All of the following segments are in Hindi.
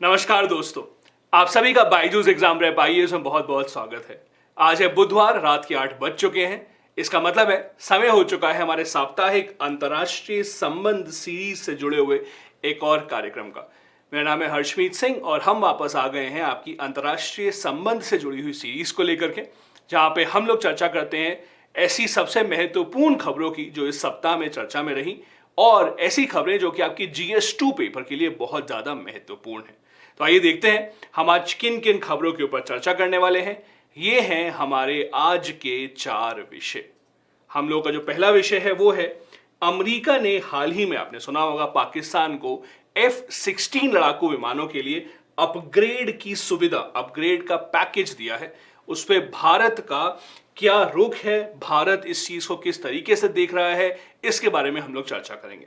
नमस्कार दोस्तों, आप सभी का बायजूस एग्जाम रैप आईएएस में बहुत बहुत स्वागत है। आज है बुधवार, रात के 8 बज चुके हैं। इसका मतलब है समय हो चुका है हमारे साप्ताहिक अंतर्राष्ट्रीय संबंध सीरीज से जुड़े हुए एक और कार्यक्रम का। मेरा नाम है हर्षमीत सिंह और हम वापस आ गए हैं आपकी अंतर्राष्ट्रीय संबंध से जुड़ी हुई सीरीज को लेकर के, जहां पे हम लोग चर्चा करते हैं ऐसी सबसे महत्वपूर्ण खबरों की जो इस सप्ताह में चर्चा में रही, और ऐसी खबरें जो कि आपकी GS2 पेपर के लिए बहुत ज्यादा महत्वपूर्ण है। तो आइए देखते हैं हम आज किन किन खबरों के ऊपर चर्चा करने वाले हैं। ये हैं हमारे आज के 4 विषय। हम लोग का जो पहला विषय है वो है अमेरिका ने हाल ही में, आपने सुना होगा, पाकिस्तान को F-16 लड़ाकू विमानों के लिए अपग्रेड की सुविधा, अपग्रेड का पैकेज दिया है। उस पे भारत का क्या रुख है, भारत इस चीज को किस तरीके से देख रहा है, इसके बारे में हम लोग चर्चा करेंगे।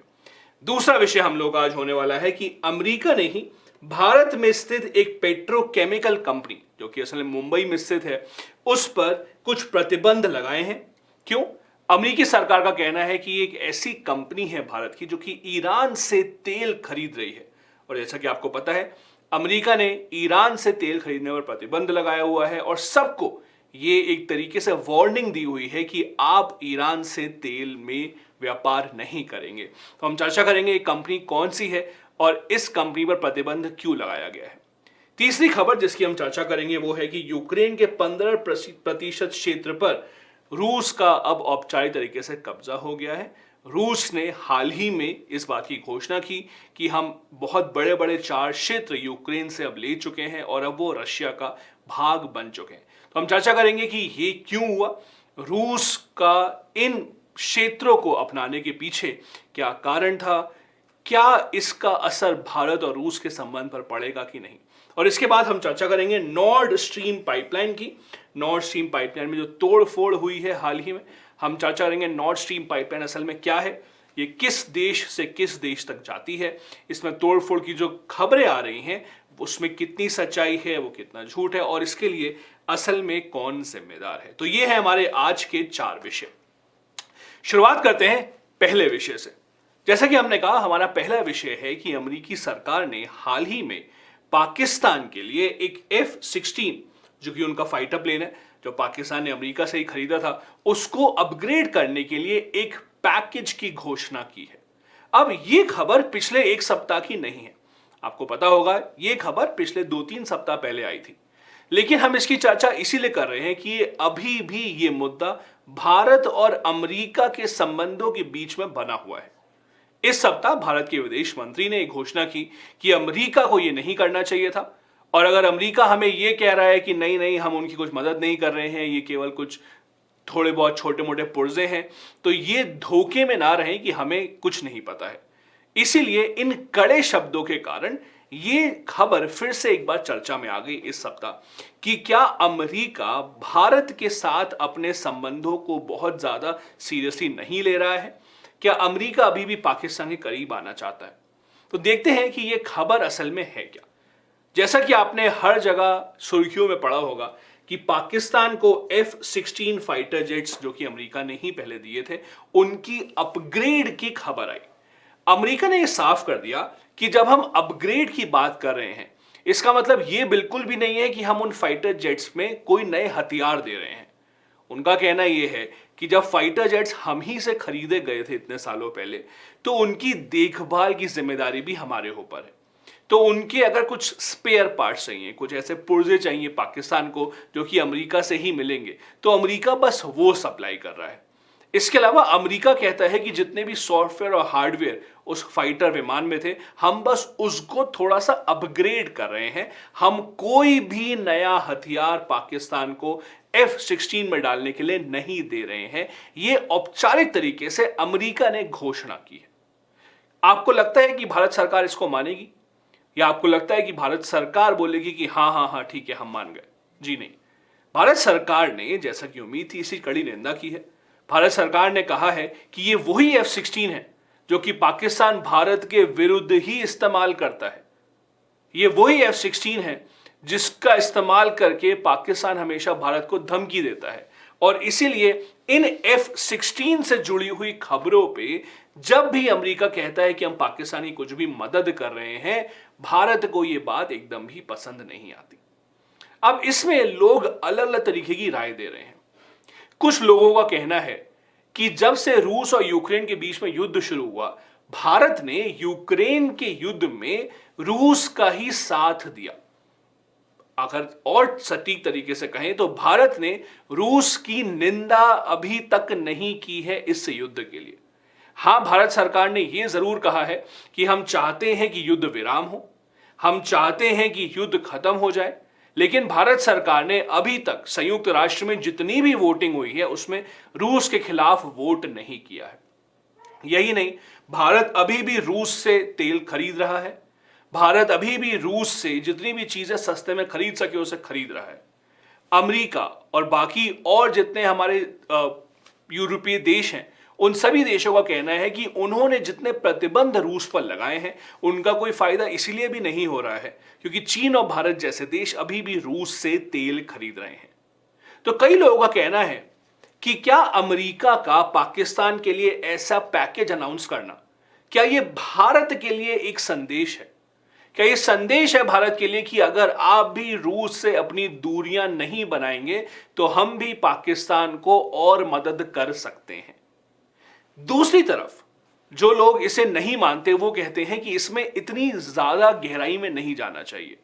दूसरा विषय हम लोग आज होने वाला है कि अमेरिका ने ही भारत में स्थित एक पेट्रोकेमिकल कंपनी, जो कि असल में मुंबई में स्थित है, उस पर कुछ प्रतिबंध लगाए हैं। क्यों? अमेरिकी सरकार का कहना है कि एक ऐसी कंपनी है भारत की जो कि ईरान से तेल खरीद रही है, और जैसा कि आपको पता है अमेरिका ने ईरान से तेल खरीदने पर प्रतिबंध लगाया हुआ है और सबको ये एक तरीके से वार्निंग दी हुई है कि आप ईरान से तेल में व्यापार नहीं करेंगे। तो हम चर्चा करेंगे ये कंपनी कौन सी है और इस कंपनी पर प्रतिबंध क्यों लगाया गया है। तीसरी खबर जिसकी हम चर्चा करेंगे वो है कि यूक्रेन के 15% क्षेत्र पर रूस का अब औपचारिक तरीके से कब्जा हो गया है। रूस ने हाल ही में इस बात की घोषणा की कि हम बहुत बड़े बड़े 4 क्षेत्र यूक्रेन से अब ले चुके हैं और अब वो रशिया का भाग बन चुके हैं। तो हम चर्चा करेंगे कि ये क्यों हुआ, रूस का इन क्षेत्रों को अपनाने के पीछे क्या कारण था, क्या इसका असर भारत और रूस के संबंध पर पड़ेगा कि नहीं। और इसके बाद हम चर्चा करेंगे नॉर्ड स्ट्रीम पाइपलाइन की। नॉर्ड स्ट्रीम पाइपलाइन में जो तोड़फोड़ हुई है हाल ही में, हम चर्चा करेंगे नॉर्ड स्ट्रीम पाइपलाइन असल में क्या है, ये किस देश से किस देश तक जाती है, इसमें तोड़फोड़ की जो खबरें आ रही हैं उसमें कितनी सच्चाई है, वो कितना झूठ है, और इसके लिए असल में कौन जिम्मेदार है। तो ये है हमारे आज के 4 विषय। शुरुआत करते हैं पहले विषय से। जैसा कि हमने कहा, हमारा पहला विषय है कि अमेरिकी सरकार ने हाल ही में पाकिस्तान के लिए एक F-16, जो कि उनका फाइटर प्लेन है, जो पाकिस्तान ने अमेरिका से ही खरीदा था, उसको अपग्रेड करने के लिए एक पैकेज की घोषणा की है। अब ये खबर पिछले 1 सप्ताह की नहीं है, आपको पता होगा ये खबर पिछले 2-3 सप्ताह पहले आई थी, लेकिन हम इसकी चर्चा इसीलिए कर रहे हैं कि ये अभी भी ये मुद्दा भारत और अमेरिका के संबंधों के बीच में बना हुआ है। इस सप्ताह भारत के विदेश मंत्री ने एक घोषणा की कि अमेरिका को यह नहीं करना चाहिए था, और अगर अमेरिका हमें यह कह रहा है कि नहीं नहीं हम उनकी कुछ मदद नहीं कर रहे हैं, ये केवल कुछ थोड़े बहुत छोटे मोटे पुर्जे हैं, तो ये धोखे में ना रहें कि हमें कुछ नहीं पता है। इसीलिए इन कड़े शब्दों के कारण ये खबर फिर से एक बार चर्चा में आ गई इस सप्ताह कि क्या अमेरिका भारत के साथ अपने संबंधों को बहुत ज्यादा सीरियसली नहीं ले रहा है, क्या अमेरिका अभी भी पाकिस्तान के करीब आना चाहता है। तो देखते हैं कि यह खबर असल में है क्या। जैसा कि आपने हर जगह सुर्खियों में पढ़ा होगा कि पाकिस्तान को F-16 फाइटर जेट्स, जो कि अमेरिका ने ही पहले दिए थे, उनकी अपग्रेड की खबर आई। अमेरिका ने यह साफ कर दिया कि जब हम अपग्रेड की बात कर रहे हैं, इसका मतलब यह बिल्कुल भी नहीं है कि हम उन फाइटर जेट्स में कोई नए हथियार दे रहे हैं। उनका कहना यह है कि जब फाइटर जेट्स हम ही से खरीदे गए थे इतने सालों पहले, तो उनकी देखभाल की जिम्मेदारी भी हमारे ऊपर है। तो उनके अगर कुछ स्पेयर पार्ट्स चाहिए, कुछ ऐसे पुर्जे चाहिए पाकिस्तान को जो कि अमेरिका से ही मिलेंगे, तो अमेरिका बस वो सप्लाई कर रहा है। इसके अलावा अमेरिका कहता है कि जितने भी सॉफ्टवेयर और हार्डवेयर उस फाइटर विमान में थे, हम बस उसको थोड़ा सा अपग्रेड कर रहे हैं, हम कोई भी नया हथियार पाकिस्तान को F-16 में डालने के लिए नहीं दे रहे हैं। यह औपचारिक तरीके से अमेरिका ने घोषणा की है। आपको लगता है कि भारत सरकार इसको मानेगी, या आपको लगता है कि भारत सरकार बोलेगी कि हाँ हाँ हाँ ठीक है हम मान गए? जी नहीं, भारत सरकार ने, जैसा कि उम्मीद थी, इसी कड़ी निंदा की है। भारत सरकार ने कहा है कि ये वही F-16 है जो कि पाकिस्तान भारत के विरुद्ध ही इस्तेमाल करता है। ये वही F-16 है जिसका इस्तेमाल करके पाकिस्तान हमेशा भारत को धमकी देता है, और इसीलिए इन F-16 से जुड़ी हुई खबरों पे जब भी अमेरिका कहता है कि हम पाकिस्तान की कुछ भी मदद कर रहे हैं, भारत को यह बात एकदम भी पसंद नहीं आती। अब इसमें लोग अलग अलग तरीके की राय दे रहे हैं। कुछ लोगों का कहना है कि जब से रूस और यूक्रेन के बीच में युद्ध शुरू हुआ, भारत ने यूक्रेन के युद्ध में रूस का ही साथ दिया। अगर और सटीक तरीके से कहें तो भारत ने रूस की निंदा अभी तक नहीं की है इस युद्ध के लिए। हां, भारत सरकार ने यह जरूर कहा है कि हम चाहते हैं कि युद्ध विराम हो, हम चाहते हैं कि युद्ध खत्म हो जाए, लेकिन भारत सरकार ने अभी तक संयुक्त राष्ट्र में जितनी भी वोटिंग हुई है उसमें रूस के खिलाफ वोट नहीं किया है। यही नहीं, भारत अभी भी रूस से तेल खरीद रहा है, भारत अभी भी रूस से जितनी भी चीजें सस्ते में खरीद सके उसे खरीद रहा है। अमेरिका और बाकी और जितने हमारे यूरोपीय देश हैं, उन सभी देशों का कहना है कि उन्होंने जितने प्रतिबंध रूस पर लगाए हैं उनका कोई फायदा इसीलिए भी नहीं हो रहा है क्योंकि चीन और भारत जैसे देश अभी भी रूस से तेल खरीद रहे हैं। तो कई लोगों का कहना है कि क्या अमेरिका का पाकिस्तान के लिए ऐसा पैकेज अनाउंस करना, क्या यह भारत के लिए एक संदेश है? क्या यह संदेश है भारत के लिए कि अगर आप भी रूस से अपनी दूरियां नहीं बनाएंगे तो हम भी पाकिस्तान को और मदद कर सकते हैं? दूसरी तरफ जो लोग इसे नहीं मानते वो कहते हैं कि इसमें इतनी ज्यादा गहराई में नहीं जाना चाहिए।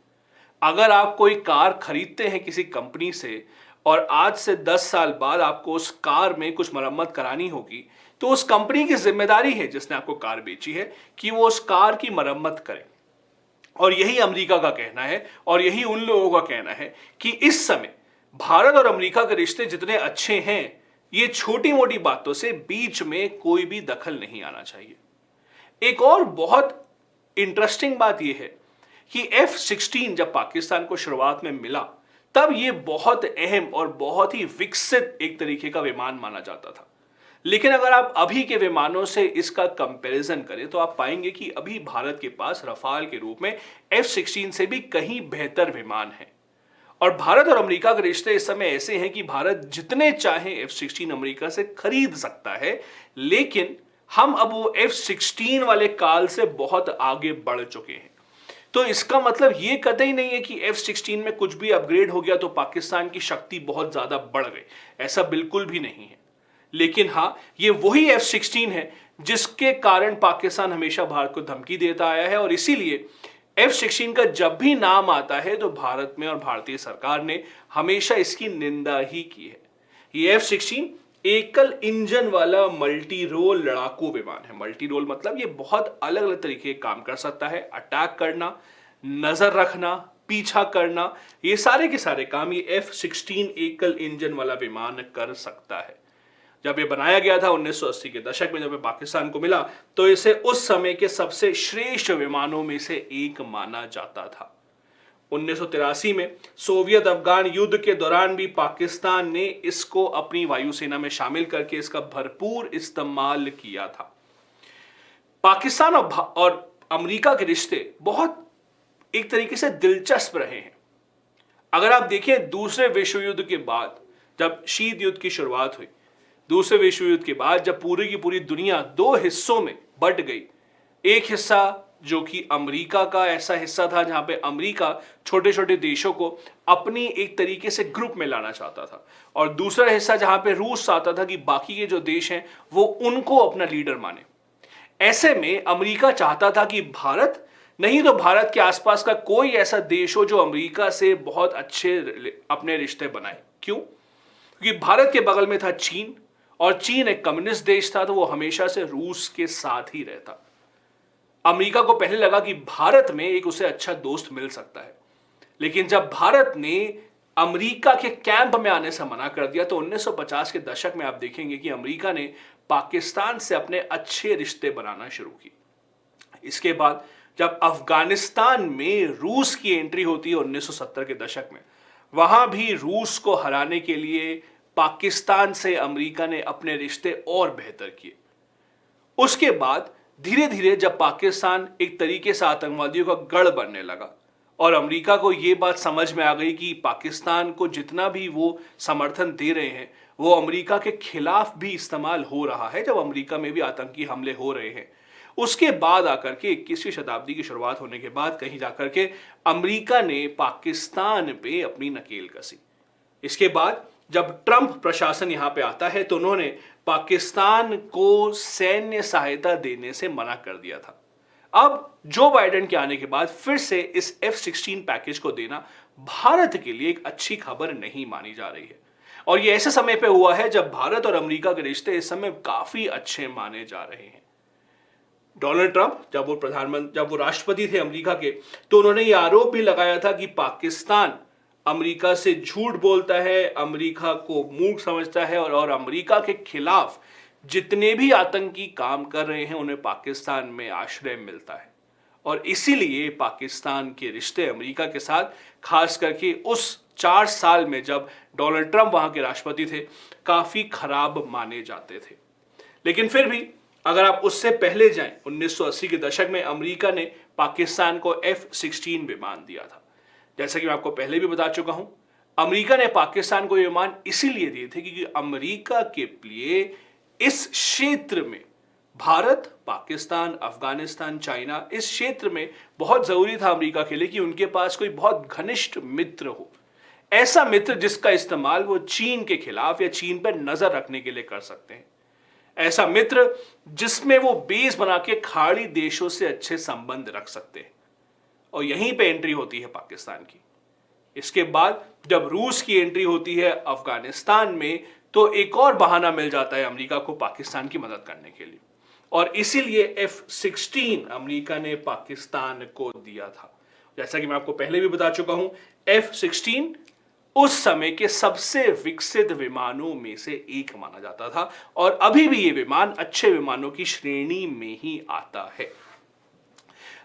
अगर आप कोई कार खरीदते हैं किसी कंपनी से और आज से 10 साल बाद आपको उस कार में कुछ मरम्मत करानी होगी, तो उस कंपनी की जिम्मेदारी है जिसने आपको कार बेची है कि वो उस कार की मरम्मत करे। और यही अमेरिका का कहना है और यही उन लोगों का कहना है कि इस समय भारत और अमेरिका के रिश्ते जितने अच्छे हैं, ये छोटी मोटी बातों से बीच में कोई भी दखल नहीं आना चाहिए। एक और बहुत इंटरेस्टिंग बात यह है कि F-16 जब पाकिस्तान को शुरुआत में मिला तब यह बहुत अहम और बहुत ही विकसित एक तरीके का विमान माना जाता था। लेकिन अगर आप अभी के विमानों से इसका कंपैरिजन करें तो आप पाएंगे कि अभी भारत के पास रफाल के रूप में F-16 से भी कहीं बेहतर विमान है। और भारत और अमेरिका के रिश्ते इस समय ऐसे हैं कि भारत जितने चाहे F-16 अमेरिका से खरीद सकता है, लेकिन हम अब वो F-16 वाले काल से बहुत आगे बढ़ चुके हैं। तो इसका मतलब ये कतई नहीं है कि F-16 में कुछ भी अपग्रेड हो गया तो पाकिस्तान की शक्ति बहुत ज्यादा बढ़ गई, ऐसा बिल्कुल भी नहीं है। लेकिन हां, ये वही F-16 है जिसके कारण पाकिस्तान हमेशा भारत को धमकी देता आया है और इसीलिए F-16 का जब भी नाम आता है तो भारत में और भारतीय सरकार ने हमेशा इसकी निंदा ही की है। ये F-16 एकल इंजन वाला मल्टी रोल लड़ाकू विमान है। मल्टी रोल मतलब ये बहुत अलग अलग तरीके के काम कर सकता है। अटैक करना, नजर रखना, पीछा करना, ये सारे के सारे काम ये F-16 एकल इंजन वाला विमान कर सकता है। जब ये बनाया गया था 1980 के दशक में, जब ये पाकिस्तान को मिला तो इसे उस समय के सबसे श्रेष्ठ विमानों में से एक माना जाता था। 1983 में सोवियत अफगान युद्ध के दौरान भी पाकिस्तान ने इसको अपनी वायुसेना में शामिल करके इसका भरपूर इस्तेमाल किया था। पाकिस्तान और अमेरिका के रिश्ते बहुत एक तरीके से दिलचस्प रहे हैं। अगर आप देखें दूसरे विश्व युद्ध के बाद जब शीत युद्ध की शुरुआत हुई, दूसरे विश्व युद्ध के बाद जब पूरी की पूरी दुनिया दो हिस्सों में बंट गई, एक हिस्सा जो कि अमेरिका का ऐसा हिस्सा था जहां पे अमेरिका छोटे छोटे देशों को अपनी एक तरीके से ग्रुप में लाना चाहता था, और दूसरा हिस्सा जहां पे रूस चाहता था कि बाकी के जो देश हैं वो उनको अपना लीडर माने। ऐसे में अमेरिका चाहता था कि भारत नहीं तो भारत के आसपास का कोई ऐसा देश हो जो अमेरिका से बहुत अच्छे अपने रिश्ते बनाए। क्यों? क्योंकि भारत के बगल में था चीन, और चीन एक कम्युनिस्ट देश था तो वो हमेशा से रूस के साथ ही रहता। अमेरिका को पहले लगा कि भारत में एक उसे अच्छा दोस्त मिल सकता है, लेकिन जब भारत ने अमेरिका के कैंप में आने से मना कर दिया तो 1950 के दशक में आप देखेंगे कि अमेरिका ने पाकिस्तान से अपने अच्छे रिश्ते बनाना शुरू किए। इसके बाद जब अफगानिस्तान में रूस की एंट्री होती है 1970 के दशक में, वहां भी रूस को हराने के लिए पाकिस्तान से अमेरिका ने अपने रिश्ते और बेहतर किए। उसके बाद धीरे धीरे जब पाकिस्तान एक तरीके से आतंकवादियों का गढ़ बनने लगा और अमेरिका को ये बात समझ में आ गई कि पाकिस्तान को जितना भी वो समर्थन दे रहे हैं वो अमेरिका के खिलाफ भी इस्तेमाल हो रहा है, जब अमेरिका में भी आतंकी हमले हो रहे हैं। उसके बाद आकर के 21वीं शताब्दी की शुरुआत होने के बाद कहीं जाकर के अमेरिका ने पाकिस्तान पे अपनी नकेल कसी। इसके बाद जब ट्रंप प्रशासन यहां पे आता है तो उन्होंने पाकिस्तान को सैन्य सहायता देने से मना कर दिया था। अब जो बाइडेन के आने के बाद फिर से इस F-16 पैकेज को देना भारत के लिए एक अच्छी खबर नहीं मानी जा रही है। और ये ऐसे समय पे हुआ है जब भारत और अमेरिका के रिश्ते इस समय काफी अच्छे माने जा रहे हैं। डोनाल्ड ट्रंप जब वो राष्ट्रपति थे अमेरिका के, तो उन्होंने ये आरोप भी लगाया था कि पाकिस्तान अमेरिका से झूठ बोलता है, अमेरिका को मूर्ख समझता है और अमेरिका के खिलाफ जितने भी आतंकी काम कर रहे हैं उन्हें पाकिस्तान में आश्रय मिलता है। और इसीलिए पाकिस्तान के रिश्ते अमेरिका के साथ, खास करके उस 4 साल में जब डोनाल्ड ट्रंप वहां के राष्ट्रपति थे, काफी खराब माने जाते थे। लेकिन फिर भी अगर आप उससे पहले जाएं, 1980 के दशक में अमेरिका ने पाकिस्तान को F-16 विमान दिया था। जैसा कि मैं आपको पहले भी बता चुका हूं, अमेरिका ने पाकिस्तान को ये विमान इसीलिए दिए थे क्योंकि अमेरिका के लिए इस क्षेत्र में भारत, पाकिस्तान, अफगानिस्तान, चाइना, इस क्षेत्र में बहुत जरूरी था अमेरिका के लिए कि उनके पास कोई बहुत घनिष्ठ मित्र हो, ऐसा मित्र जिसका इस्तेमाल वो चीन के खिलाफ या चीन पर नजर रखने के लिए कर सकते हैं, ऐसा मित्र जिसमें वो बेस बना के खाड़ी देशों से अच्छे संबंध रख सकते हैं। और यहीं पे एंट्री होती है पाकिस्तान की। इसके बाद जब रूस की एंट्री होती है अफगानिस्तान में, तो एक और बहाना मिल जाता है अमेरिका को पाकिस्तान की मदद करने के लिए। और इसीलिए F-16 अमेरिका ने पाकिस्तान को दिया था। जैसा कि मैं आपको पहले भी बता चुका हूं, F-16 उस समय के सबसे विकसित विमानों में से एक माना जाता था और अभी भी ये विमान अच्छे विमानों की श्रेणी में ही आता है।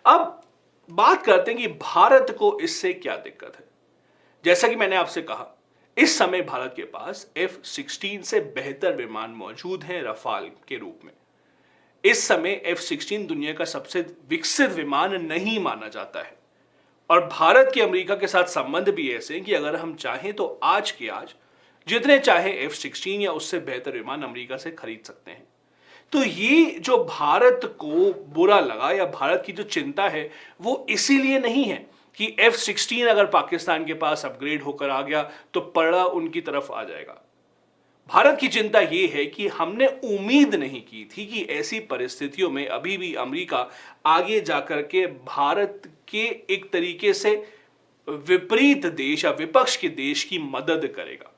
अब बात करते हैं कि भारत को इससे क्या दिक्कत है। जैसा कि मैंने आपसे कहा, इस समय भारत के पास F-16 से बेहतर विमान मौजूद हैं रफाल के रूप में। इस समय F-16 दुनिया का सबसे विकसित विमान नहीं माना जाता है और भारत के अमेरिका के साथ संबंध भी ऐसे हैं कि अगर हम चाहें तो आज के आज जितने चाहे F-16 या उससे बेहतर विमान अमेरिका से खरीद सकते हैं। तो ये जो भारत को बुरा लगा या भारत की जो चिंता है वो इसीलिए नहीं है कि F-16 अगर पाकिस्तान के पास अपग्रेड होकर आ गया तो पलड़ा उनकी तरफ आ जाएगा। भारत की चिंता ये है कि हमने उम्मीद नहीं की थी कि ऐसी परिस्थितियों में अभी भी अमेरिका आगे जाकर के भारत के एक तरीके से विपरीत देश या विपक्ष के देश की मदद करेगा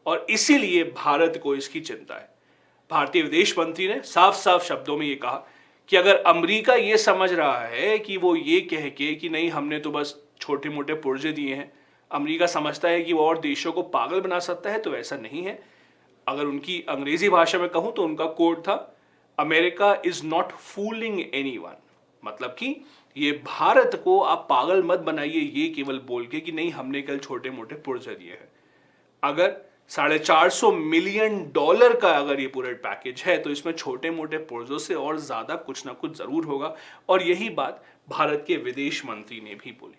और इसीलिए भारत को इसकी चिंता है। भारतीय विदेश मंत्री ने साफ साफ शब्दों में ये कहा कि अगर अमेरिका ये समझ रहा है कि वो ये कह के कि नहीं हमने तो बस छोटे मोटे पुर्जे दिए हैं, अमेरिका समझता है कि वो और देशों को पागल बना सकता है, तो ऐसा नहीं है। अगर उनकी अंग्रेजी भाषा में कहूं तो उनका कोड था, America is not fooling anyone, मतलब कि ये भारत को आप पागल मत बनाइए ये केवल बोल के कि नहीं हमने कल छोटे मोटे पुर्जे दिए हैं। अगर $450 मिलियन का अगर ये पूरा पैकेज है तो इसमें छोटे मोटे पुर्जों से और ज्यादा कुछ ना कुछ जरूर होगा और यही बात भारत के विदेश मंत्री ने भी बोली।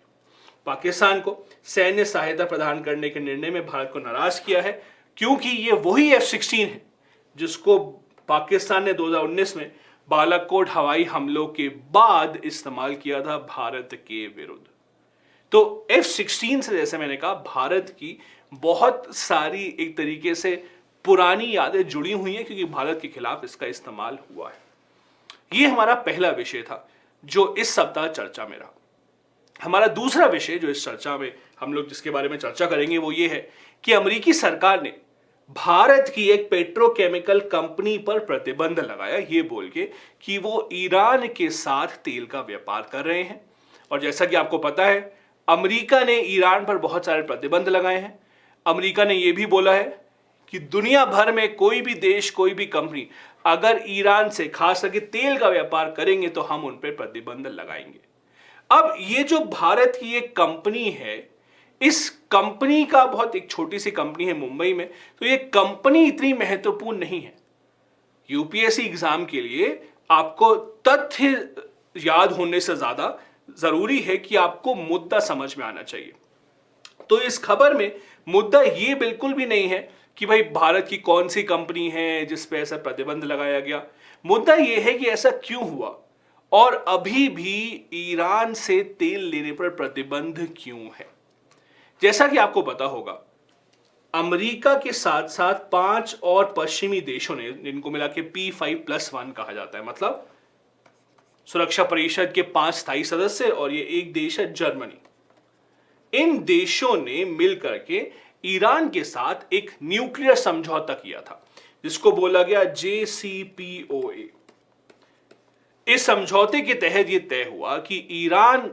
पाकिस्तान को सैन्य सहायता प्रदान करने के निर्णय में भारत को नाराज किया है क्योंकि ये वही F-16 है जिसको पाकिस्तान ने 2019 में बालाकोट हवाई हमलों के बाद इस्तेमाल किया था भारत के विरुद्ध। तो F-16 से जैसे मैंने कहा भारत की बहुत सारी एक तरीके से पुरानी यादें जुड़ी हुई हैं क्योंकि भारत के खिलाफ इसका इस्तेमाल हुआ है। ये हमारा पहला विषय था जो इस सप्ताह चर्चा में रहा। हमारा दूसरा विषय जो इस चर्चा में हम लोग जिसके बारे में चर्चा करेंगे वो ये है कि अमेरिकी सरकार ने भारत की एक पेट्रोकेमिकल कंपनी पर प्रतिबंध लगाया ये बोल के कि वो ईरान के साथ तेल का व्यापार कर रहे हैं। और जैसा कि आपको पता है अमेरिका ने ईरान पर बहुत सारे प्रतिबंध लगाए हैं। अमेरिका ने यह भी बोला है कि दुनिया भर में कोई भी देश कोई भी कंपनी अगर ईरान से खास करके तेल का व्यापार करेंगे तो हम उन पर प्रतिबंध लगाएंगे। अब ये जो भारत की एक कंपनी है, इस कंपनी का बहुत एक छोटी सी कंपनी है मुंबई में, तो ये कंपनी इतनी महत्वपूर्ण नहीं है। यूपीएससी एग्जाम के लिए आपको तथ्य याद होने से ज्यादा जरूरी है कि आपको मुद्दा समझ में आना चाहिए। तो इस खबर में मुद्दा ये बिल्कुल भी नहीं है कि भाई भारत की कौन सी कंपनी है जिस पे ऐसा प्रतिबंध लगाया गया। मुद्दा ये है कि ऐसा क्यों हुआ और अभी भी ईरान से तेल लेने पर प्रतिबंध क्यों है। जैसा कि आपको पता होगा, अमेरिका के साथ साथ 5 और पश्चिमी देशों ने, जिनको मिला के P5+1 कहा जाता है, मतलब सुरक्षा परिषद के 5 स्थायी सदस्य और ये एक देश है जर्मनी, इन देशों ने मिलकर के ईरान के साथ एक न्यूक्लियर समझौता किया था जिसको बोला गया JCPOA। इस समझौते के तहत यह तय हुआ कि ईरान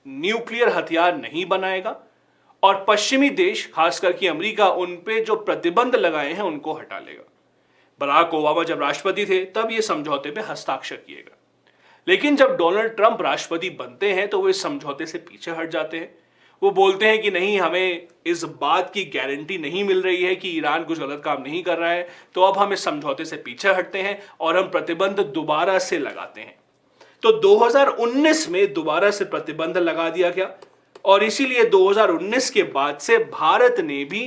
न्यूक्लियर हथियार नहीं बनाएगा और पश्चिमी देश, खासकर कि अमेरिका, उन पे जो प्रतिबंध लगाए हैं उनको हटा लेगा। बराक ओबामा जब राष्ट्रपति थे तब ये समझौते पे हस्ताक्षर किए गए, लेकिन जब डोनाल्ड ट्रंप राष्ट्रपति बनते हैं तो वो इस समझौते से पीछे हट जाते हैं। वो बोलते हैं कि नहीं, हमें इस बात की गारंटी नहीं मिल रही है कि ईरान कुछ गलत काम नहीं कर रहा है, तो अब हम इस समझौते से पीछे हटते हैं और हम प्रतिबंध दोबारा से लगाते हैं। तो 2019 में दोबारा से प्रतिबंध लगा दिया गया और इसीलिए 2019 के बाद से भारत ने भी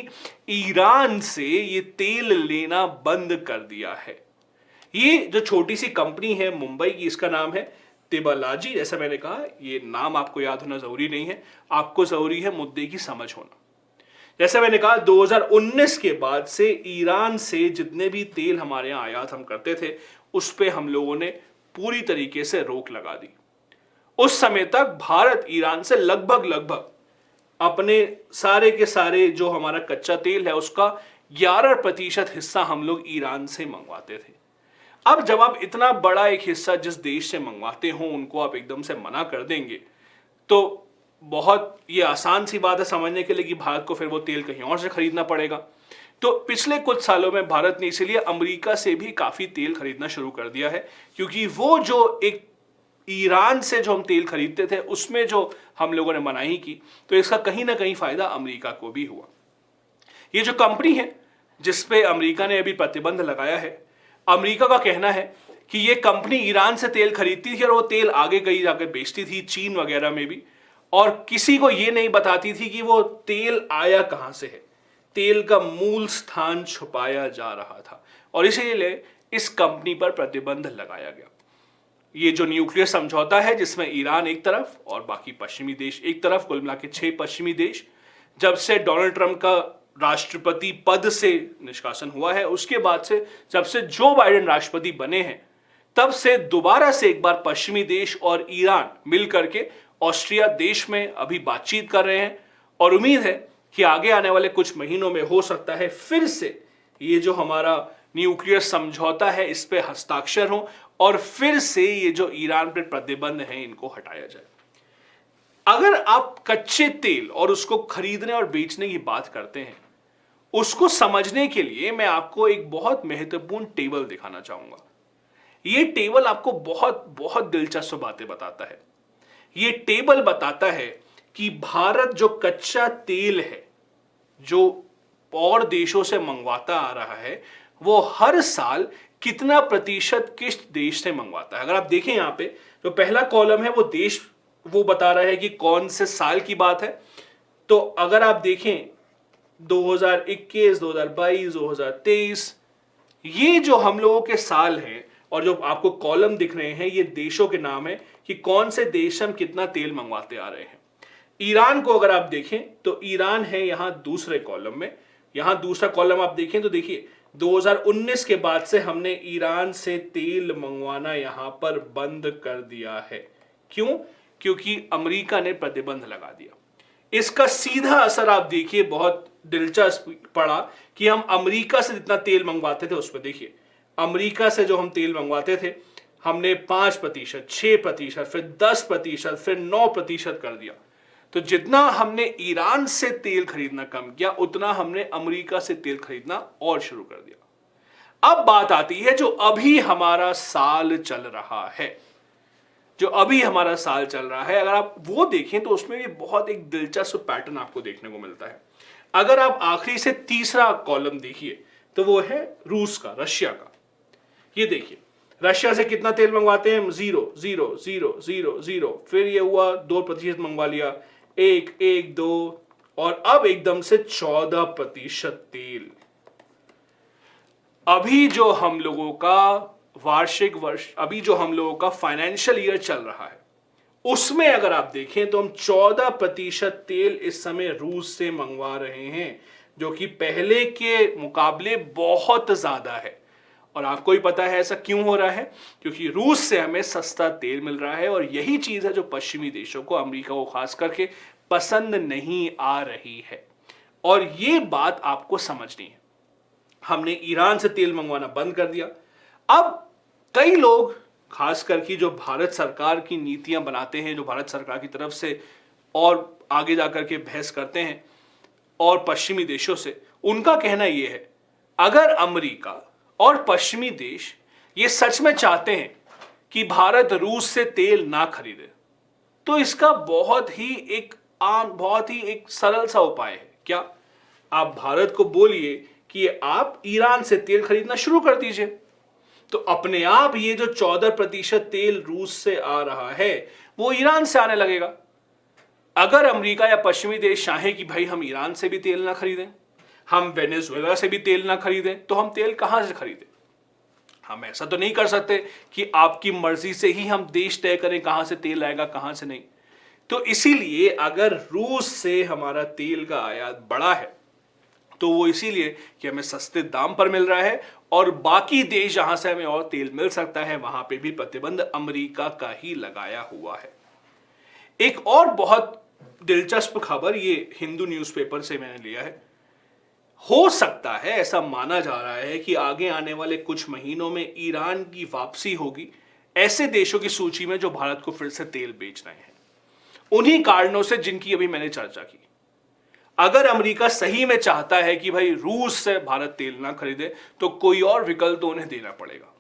ईरान से ये तेल लेना बंद कर दिया है। ये जो छोटी सी कंपनी है मुंबई की, इसका नाम है तिबालाजी। जैसा मैंने कहा, ये नाम आपको याद होना जरूरी नहीं है, आपको जरूरी है मुद्दे की समझ होना। जैसा मैंने कहा, 2019 के बाद से ईरान से जितने भी तेल हमारे यहाँ आयात हम करते थे उस पे हम लोगों ने पूरी तरीके से रोक लगा दी। उस समय तक भारत ईरान से लगभग अपने सारे के सारे जो हमारा कच्चा तेल है उसका 11% हिस्सा हम लोग ईरान से मंगवाते थे। अब जब आप इतना बड़ा एक हिस्सा जिस देश से मंगवाते हो उनको आप एकदम से मना कर देंगे तो बहुत ये आसान सी बात है समझने के लिए कि भारत को फिर वो तेल कहीं और से खरीदना पड़ेगा। तो पिछले कुछ सालों में भारत ने इसीलिए अमेरिका से भी काफी तेल खरीदना शुरू कर दिया है, क्योंकि वो जो एक ईरान से जो हम तेल खरीदते थे उसमें जो हम लोगों ने मनाही की, तो इसका कहीं ना कहीं फायदा अमेरिका को भी हुआ। ये जो कंपनी है जिसपे अमेरिका ने अभी प्रतिबंध लगाया है, अमेरिका का कहना है कि ये कंपनी ईरान से तेल खरीदती थी और वो तेल आगे कहीं जाकर बेचती थी, चीन वगैरह में भी, और किसी को ये नहीं बताती थी कि वो तेल आया कहां से है। तेल का मूल स्थान छुपाया जा रहा था और इसीलिए इस कंपनी पर प्रतिबंध लगाया गया। ये जो न्यूक्लियर समझौता है जिसमें ईरान एक तरफ और बाकी पश्चिमी देश एक तरफ, कुल मिला के 6 पश्चिमी देश, जब से डोनाल्ड ट्रंप का राष्ट्रपति पद से निष्कासन हुआ है, उसके बाद से जब से जो बाइडेन राष्ट्रपति बने हैं, तब से दोबारा से एक बार पश्चिमी देश और ईरान मिलकर के ऑस्ट्रिया देश में अभी बातचीत कर रहे हैं और उम्मीद है कि आगे आने वाले कुछ महीनों में हो सकता है फिर से ये जो हमारा न्यूक्लियर समझौता है इस पे हस्ताक्षर हो और फिर से ये जो ईरान पर प्रतिबंध है इनको हटाया जाए। अगर आप कच्चे तेल और उसको खरीदने और बेचने की बात करते हैं, उसको समझने के लिए मैं आपको एक बहुत महत्वपूर्ण टेबल दिखाना चाहूंगा। ये टेबल आपको बहुत बहुत दिलचस्प बातें बताता है। ये टेबल बताता है कि भारत जो कच्चा तेल है जो और देशों से मंगवाता आ रहा है, वो हर साल कितना प्रतिशत किस देश से मंगवाता है। अगर आप देखें यहाँ पे जो पहला कॉलम है वो देश, वो बता रहा है कि कौन से साल की बात है। तो अगर आप देखें 2021, 2022, 2023, ये जो हम लोगों के साल हैं और जो आपको कॉलम दिख रहे हैं ये देशों के नाम है कि कौन से देश हम कितना तेल मंगवाते आ रहे हैं। ईरान को अगर आप देखें तो ईरान है यहां दूसरे कॉलम में। यहां दूसरा कॉलम आप देखें तो देखिए 2019 के बाद से हमने ईरान से तेल मंगवाना यहां पर बंद कर दिया है। क्यों? क्योंकि अमेरिका ने प्रतिबंध लगा दिया। इसका सीधा असर आप देखिए, बहुत दिलचस्प पड़ा कि हम अमेरिका से जितना तेल मंगवाते थे उस पर देखिए, अमेरिका से जो हम तेल मंगवाते थे हमने 5%, 6%, फिर 10%, फिर 9% कर दिया। तो जितना हमने ईरान से तेल खरीदना कम किया उतना हमने अमेरिका से तेल खरीदना और शुरू कर दिया। अब बात आती है जो अभी हमारा साल चल रहा है, जो अभी हमारा साल चल रहा है, अगर आप वो देखें तो उसमें भी बहुत एक दिलचस्प पैटर्न आपको देखने को मिलता है। अगर आप आखिरी से तीसरा कॉलम देखिए तो वो है रूस का, रशिया का। ये देखिए, रशिया से कितना तेल मंगवाते हैं? 0.00000, फिर ये हुआ 2% मंगवा लिया, 1.1 2, और अब एकदम से 14% तेल। अभी जो हम लोगों का वार्षिक वर्ष, अभी जो हम लोगों का फाइनेंशियल ईयर चल रहा है, उसमें अगर आप देखें तो हम 14% तेल इस समय रूस से मंगवा रहे हैं, जो कि पहले के मुकाबले बहुत ज्यादा है। और आपको ही पता है ऐसा क्यों हो रहा है, क्योंकि रूस से हमें सस्ता तेल मिल रहा है, और यही चीज है जो पश्चिमी देशों को, अमेरिका को खास करके पसंद नहीं आ रही है। और ये बात आपको समझनी है। हमने ईरान से तेल मंगवाना बंद कर दिया। अब कई लोग, खास करके जो भारत सरकार की नीतियां बनाते हैं, जो भारत सरकार की तरफ से और आगे जाकर के बहस करते हैं और पश्चिमी देशों से, उनका कहना यह है, अगर अमेरिका और पश्चिमी देश ये सच में चाहते हैं कि भारत रूस से तेल ना खरीदे, तो इसका बहुत ही एक सरल सा उपाय है। क्या? आप भारत को बोलिए कि आप ईरान से तेल खरीदना शुरू कर दीजिए, तो अपने आप ये जो 14% तेल रूस से आ रहा है वो ईरान से आने लगेगा। अगर अमेरिका या पश्चिमी देश चाहे कि भाई हम ईरान से भी तेल ना खरीदें, हम वेनेजुएला से भी तेल ना खरीदें, तो हम तेल कहां से खरीदें? हम ऐसा तो नहीं कर सकते कि आपकी मर्जी से ही हम देश तय करें कहां से तेल आएगा कहां से नहीं। तो इसीलिए अगर रूस से हमारा तेल का आयात बढ़ा है तो वो इसीलिए कि हमें सस्ते दाम पर मिल रहा है, और बाकी देश जहां से हमें और तेल मिल सकता है वहां पे भी प्रतिबंध अमेरिका का ही लगाया हुआ है। एक और बहुत दिलचस्प खबर ये हिंदू न्यूज़पेपर से मैंने लिया है। हो सकता है, ऐसा माना जा रहा है कि आगे आने वाले कुछ महीनों में ईरान की वापसी होगी ऐसे देशों की सूची में जो भारत को फिर से तेल बेच रहे हैं, उन्हीं कारणों से जिनकी अभी मैंने चर्चा की। अगर अमेरिका सही में चाहता है कि भाई रूस से भारत तेल ना खरीदे, तो कोई और विकल्प तो उन्हें देना पड़ेगा।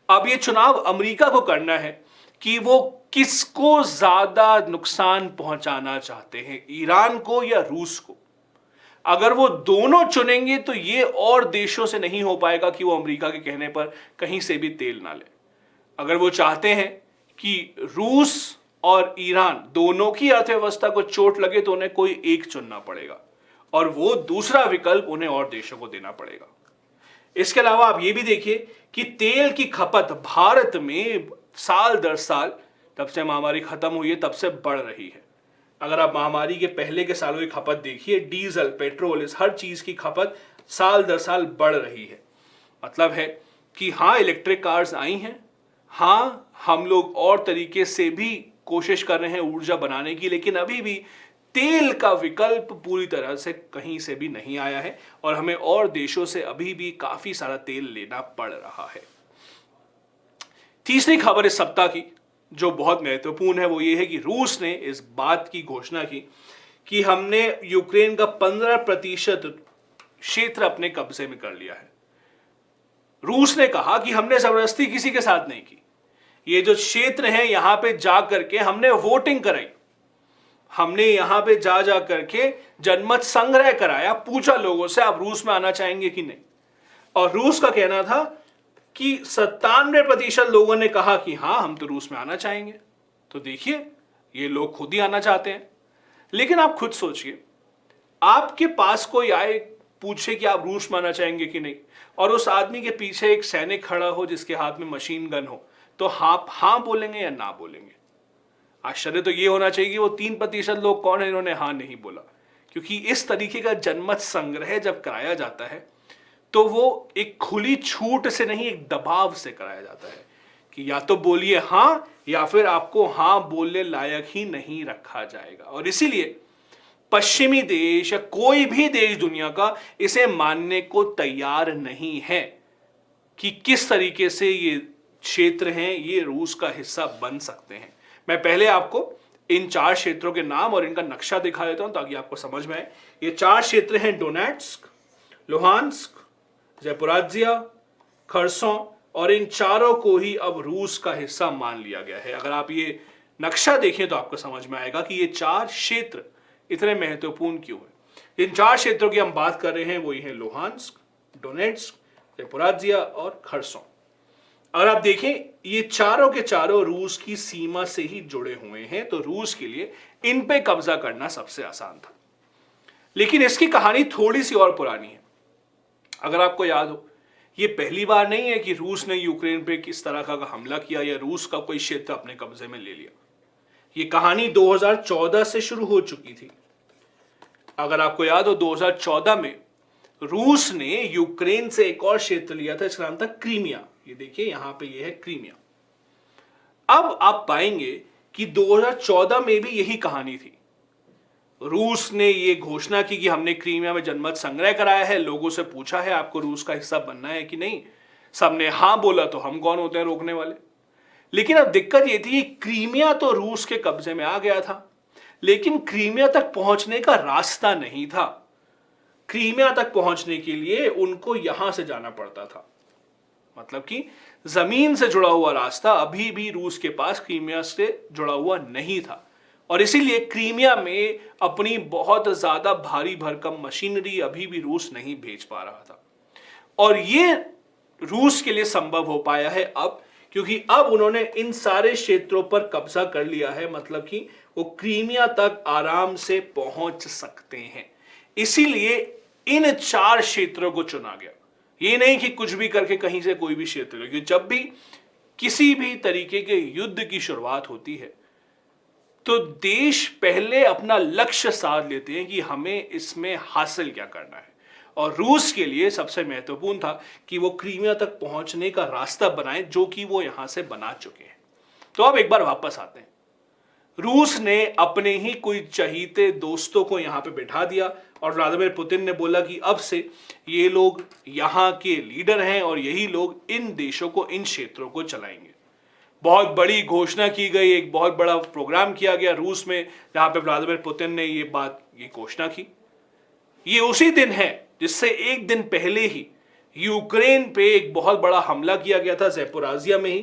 अब ये चुनाव अमेरिका को करना है कि वो किसको ज्यादा नुकसान पहुंचाना चाहते हैं, ईरान को या रूस को। अगर वो दोनों चुनेंगे तो ये और देशों से नहीं हो पाएगा कि वो अमेरिका के कहने पर कहीं से भी तेल ना ले। अगर वो चाहते हैं कि रूस और ईरान दोनों की अर्थव्यवस्था को चोट लगे तो उन्हें कोई एक चुनना पड़ेगा, और वो दूसरा विकल्प उन्हें और देशों को देना पड़ेगा। इसके अलावा आप ये भी देखिए कि तेल की खपत भारत में साल दर साल, तब से महामारी खत्म हुई है तब से बढ़ रही है। अगर आप महामारी के पहले के सालों की खपत देखिए, डीजल, पेट्रोल, इस हर चीज की खपत साल दर साल बढ़ रही है। मतलब है कि हाँ, इलेक्ट्रिक कार्स आई हैं, हाँ हम लोग और तरीके से भी कोशिश कर रहे हैं ऊर्जा बनाने की, लेकिन अभी भी तेल का विकल्प पूरी तरह से कहीं से भी नहीं आया है, और हमें और देशों से अभी भी काफी सारा तेल लेना पड़ रहा है। तीसरी खबर इस सप्ताह की जो बहुत महत्वपूर्ण है वो ये है कि रूस ने इस बात की घोषणा की कि हमने यूक्रेन का 15% क्षेत्र अपने कब्जे में कर लिया है। रूस ने कहा कि हमने जबरदस्ती किसी के साथ नहीं की, ये जो क्षेत्र है यहां पे जा करके हमने वोटिंग कराई, हमने यहां पे जा करके जनमत संग्रह कराया, पूछा लोगों से आप रूस में आना चाहेंगे कि नहीं। और रूस का कहना था कि 97% लोगों ने कहा कि हां हम तो रूस में आना चाहेंगे। तो देखिए, ये लोग खुद ही आना चाहते हैं। लेकिन आप खुद सोचिए, आपके पास कोई आए पूछे कि आप रूस में आना चाहेंगे कि नहीं, और उस आदमी के पीछे एक सैनिक खड़ा हो जिसके हाथ में मशीन गन हो, तो आप हाँ बोलेंगे या ना बोलेंगे? आश्चर्य तो ये होना चाहिए कि वो 3% लोग कौन है इन्होंने हाँ नहीं बोला, क्योंकि इस तरीके का जनमत संग्रह जब कराया जाता है तो वो एक खुली छूट से नहीं, एक दबाव से कराया जाता है कि या तो बोलिए हाँ, या फिर आपको हाँ बोलने लायक ही नहीं रखा जाएगा। और इसीलिए पश्चिमी देश या कोई भी देश दुनिया का इसे मानने को तैयार नहीं है कि किस तरीके से ये क्षेत्र हैं ये रूस का हिस्सा बन सकते हैं। मैं पहले आपको इन 4 क्षेत्रों के नाम और इनका नक्शा दिखा देता हूं ताकि आपको समझ में आए। ये 4 क्षेत्र हैं डोनेट्स्क, लुहांस्क, ज़ैपोरिज़्ज़िया, खरसों, और इन चारों को ही अब रूस का हिस्सा मान लिया गया है। अगर आप ये नक्शा देखें तो आपको समझ में आएगा कि ये 4 क्षेत्र इतने महत्वपूर्ण क्यों हैं। इन 4 क्षेत्रों की हम बात कर रहे हैं, वो ये हैं लुहांस्क, डोनेट्स्क, ज़ैपोरिज़्ज़िया और खरसों। और आप देखें ये चारों के चारों रूस की सीमा से ही जुड़े हुए हैं, तो रूस के लिए इन पे कब्जा करना सबसे आसान था। लेकिन इसकी कहानी थोड़ी सी और पुरानी है। अगर आपको याद हो, ये पहली बार नहीं है कि रूस ने यूक्रेन पे किस तरह का हमला किया या रूस का कोई क्षेत्र अपने कब्जे में ले लिया। ये कहानी 2014 से शुरू हो चुकी थी। अगर आपको याद हो, 2014 में रूस ने यूक्रेन से एक और क्षेत्र लिया था, इसका नाम था क्रीमिया। ये देखिए यहां पे ये है क्रीमिया। अब आप पाएंगे कि 2014 में भी यही कहानी थी। रूस ने ये घोषणा की कि हमने क्रीमिया में जनमत संग्रह कराया है, लोगों से पूछा है आपको रूस का हिस्सा बनना है कि नहीं, सबने हां बोला, तो हम कौन होते हैं रोकने वाले। लेकिन अब दिक्कत ये थी, क्रीमिया तो रूस के कब्जे में आ गया था, लेकिन क्रीमिया तक पहुंचने का रास्ता नहीं था। क्रीमिया तक पहुंचने के लिए उनको यहां से जाना पड़ता था, मतलब कि जमीन से जुड़ा हुआ रास्ता अभी भी रूस के पास क्रीमिया से जुड़ा हुआ नहीं था। और इसीलिए क्रीमिया में अपनी बहुत ज्यादा भारी भरकम मशीनरी अभी भी रूस नहीं भेज पा रहा था। और ये रूस के लिए संभव हो पाया है अब, क्योंकि अब उन्होंने इन सारे क्षेत्रों पर कब्जा कर लिया है, मतलब कि वो क्रीमिया तक आराम से पहुंच सकते हैं। इसीलिए इन 4 क्षेत्रों को चुना गया। ये नहीं कि कुछ भी करके कहीं से कोई भी क्षेत्र, क्योंकि जब भी किसी भी तरीके के युद्ध की शुरुआत होती है तो देश पहले अपना लक्ष्य साध लेते हैं कि हमें इसमें हासिल क्या करना है। और रूस के लिए सबसे महत्वपूर्ण था कि वो क्रीमिया तक पहुंचने का रास्ता बनाए, जो कि वो यहां से बना चुके हैं। तो अब एक बार वापस आते हैं। रूस ने अपने ही कोई चहीते दोस्तों को यहां पे बिठा दिया और व्लादिमीर पुतिन ने बोला कि अब से ये लोग यहां के लीडर हैं और यही लोग इन देशों को, इन क्षेत्रों को चलाएंगे। बहुत बड़ी घोषणा की गई, एक बहुत बड़ा प्रोग्राम किया गया रूस में, जहां पे व्लादिमीर पुतिन ने ये घोषणा की। ये उसी दिन है जिससे एक दिन पहले ही यूक्रेन पे एक बहुत बड़ा हमला किया गया था, ज़ैपोरिज़िया में ही,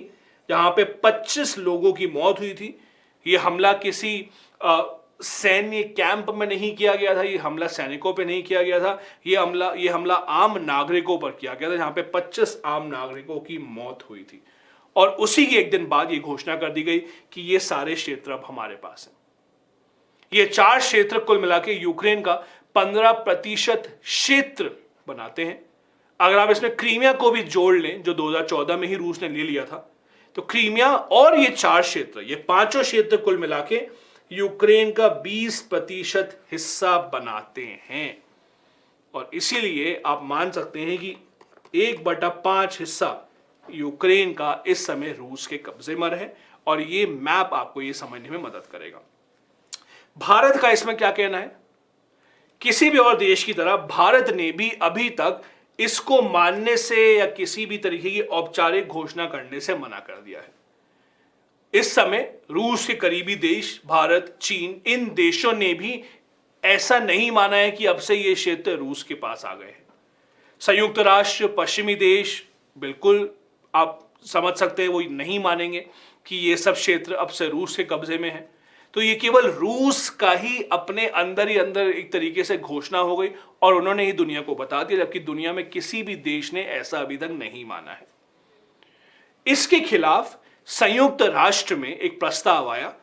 जहां पे 25 लोगों की मौत हुई थी। ये हमला किसी सैन्य कैंप में नहीं किया गया था, ये हमला सैनिकों पे नहीं किया गया था, ये हमला आम नागरिकों पर किया गया था, जहां पे 25 आम नागरिकों की मौत हुई थी। और उसी के एक दिन बाद ये घोषणा कर दी गई कि ये सारे क्षेत्र अब हमारे पास हैं। ये 4 क्षेत्र कुल मिला के यूक्रेन का 15% क्षेत्र बनाते हैं। अगर आप इसमें क्रीमिया को भी जोड़ लें, जो 2014 में ही रूस ने ले लिया था, तो क्रीमिया और ये 4 क्षेत्र, ये 5 क्षेत्र कुल मिला के यूक्रेन का 20% हिस्सा बनाते हैं। और इसीलिए आप मान सकते हैं कि 1/5 हिस्सा यूक्रेन का इस समय रूस के कब्जे में है। और ये मैप आपको ये समझने में मदद करेगा। भारत का इसमें क्या कहना है? किसी भी और देश की तरह भारत ने भी अभी तक इसको मानने से या किसी भी तरीके की औपचारिक घोषणा करने से मना कर दिया है। इस समय रूस के करीबी देश भारत, चीन, इन देशों ने भी ऐसा नहीं माना है कि अब से ये क्षेत्र रूस के पास आ गए हैं। संयुक्त राष्ट्र, पश्चिमी देश, बिल्कुल आप समझ सकते हैं वो नहीं मानेंगे कि ये सब क्षेत्र अब से रूस के कब्जे में है। तो ये केवल रूस का ही अपने अंदर ही अंदर एक तरीके से घोषणा हो गई और उन्होंने ही दुनिया को बता दिया, जबकि दुनिया में किसी भी देश ने ऐसा अभी तक नहीं माना है। इसके खिलाफ संयुक्त राष्ट्र में एक प्रस्ताव आया।